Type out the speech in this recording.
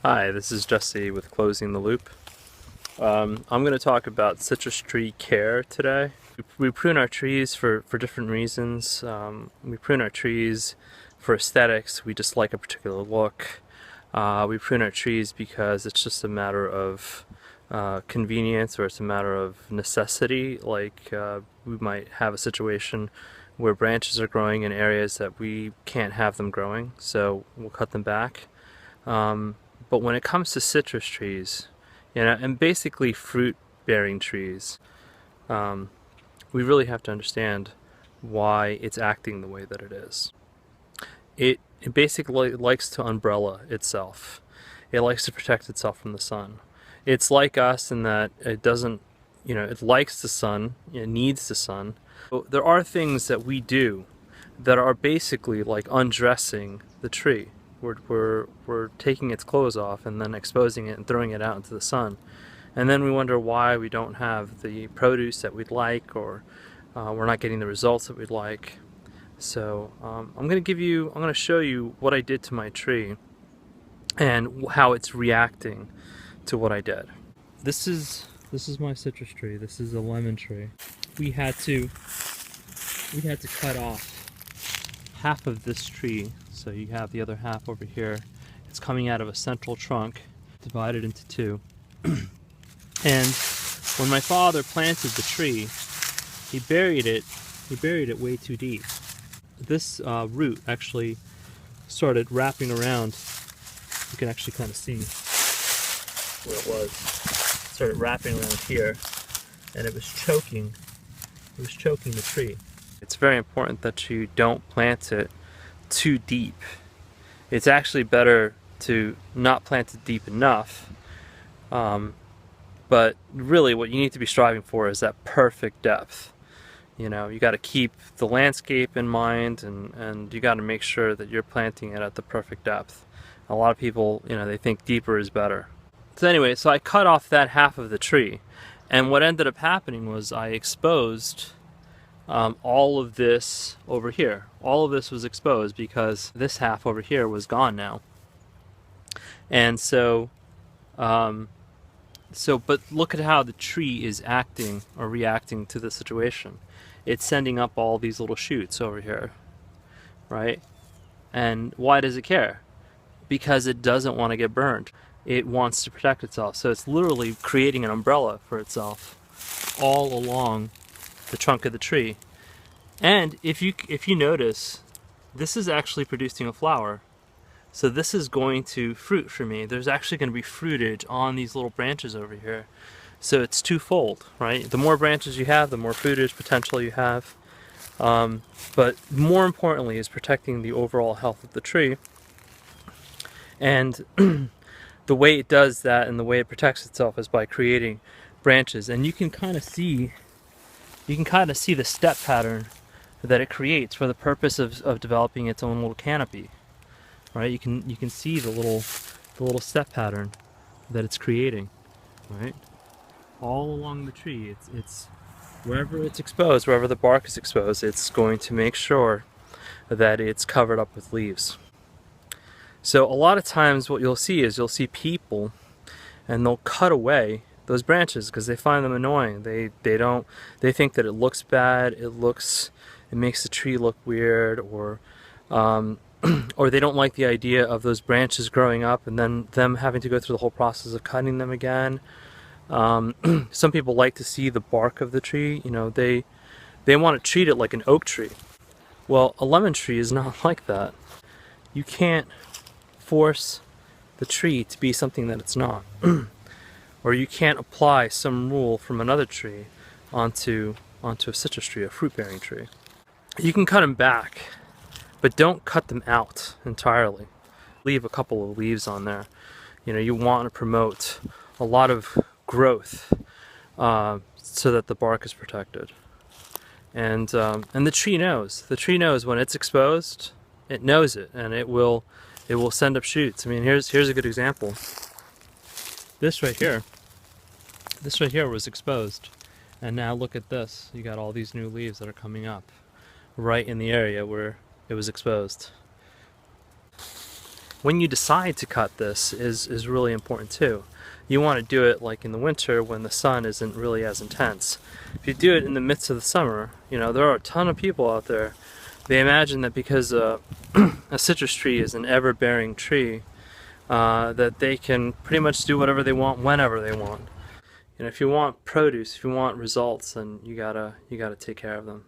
Hi, this is Jesse with Closing the Loop. I'm going to talk about citrus tree care today. We prune our trees for different reasons. We prune our trees for aesthetics. We just like a particular look. We prune our trees because it's just a matter of convenience, or it's a matter of necessity. We might have a situation where branches are growing in areas that we can't have them growing, so we'll cut them back. But when it comes to citrus trees, and basically fruit-bearing trees, we really have to understand why it's acting the way that it is. It basically likes to umbrella itself. It likes to protect itself from the sun. It's like us in that it doesn't, it likes the sun, it needs the sun. So there are things that we do that are basically like undressing the tree. We're taking its clothes off and then exposing it and throwing it out into the sun. And then we wonder why we don't have the produce that we'd like, or we're not getting the results that we'd like. So I'm going to show you what I did to my tree and how it's reacting to what I did. This is my citrus tree. This is a lemon tree. We had to cut off half of this tree. So you have the other half over here. It's coming out of a central trunk, divided into two. And when my father planted the tree, he buried it way too deep. This root actually started wrapping around. You can actually kind of see where it was. It started wrapping around here, and it was choking the tree. It's very important that you don't plant it too deep. It's actually better to not plant it deep enough, but really what you need to be striving for is that perfect depth. You got to keep the landscape in mind, and you got to make sure that you're planting it at the perfect depth. A lot of people, they think deeper is better. So anyway, so I cut off that half of the tree, and what ended up happening was I exposed all of this over here. All of this was exposed because this half over here was gone now. And so, but look at how the tree is acting or reacting to the situation. It's sending up all these little shoots over here, right? And why does it care? Because it doesn't want to get burned. It wants to protect itself. So it's literally creating an umbrella for itself all along the trunk of the tree. And if you notice, this is actually producing a flower. So this is going to fruit for me. There's actually going to be fruitage on these little branches over here. So it's twofold, right? The more branches you have, the more fruitage potential you have. But more importantly is protecting the overall health of the tree. And the way it does that and the way it protects itself is by creating branches. And you can kind of see the step pattern that it creates for the purpose of developing its own little canopy, right? You can see the little step pattern that it's creating, right? All along the tree, it's wherever it's exposed, wherever the bark is exposed, it's going to make sure that it's covered up with leaves. So a lot of times what you'll see people, and they'll cut away those branches because they find them annoying. They think that it looks bad. It makes the tree look weird, or or they don't like the idea of those branches growing up and then them having to go through the whole process of cutting them again. Some people like to see the bark of the tree. They want to treat it like an oak tree. Well, a lemon tree is not like that. You can't force the tree to be something that it's not. Or you can't apply some rule from another tree onto a citrus tree, a fruit-bearing tree. You can cut them back, but don't cut them out entirely. Leave a couple of leaves on there. You want to promote a lot of growth so that the bark is protected. And the tree knows. The tree knows when it's exposed. It knows it, and it will send up shoots. I mean, here's a good example. This right here was exposed, and now look at this. You got all these new leaves that are coming up right in the area where it was exposed. when you decide to cut this is really important too. You want to do it like in the winter when the sun isn't really as intense. If you do it in the midst of the summer, you know, there are a ton of people out there. They imagine that because a citrus tree is an ever-bearing tree, that they can pretty much do whatever they want whenever they want. And if you want produce, if you want results, then you gotta take care of them.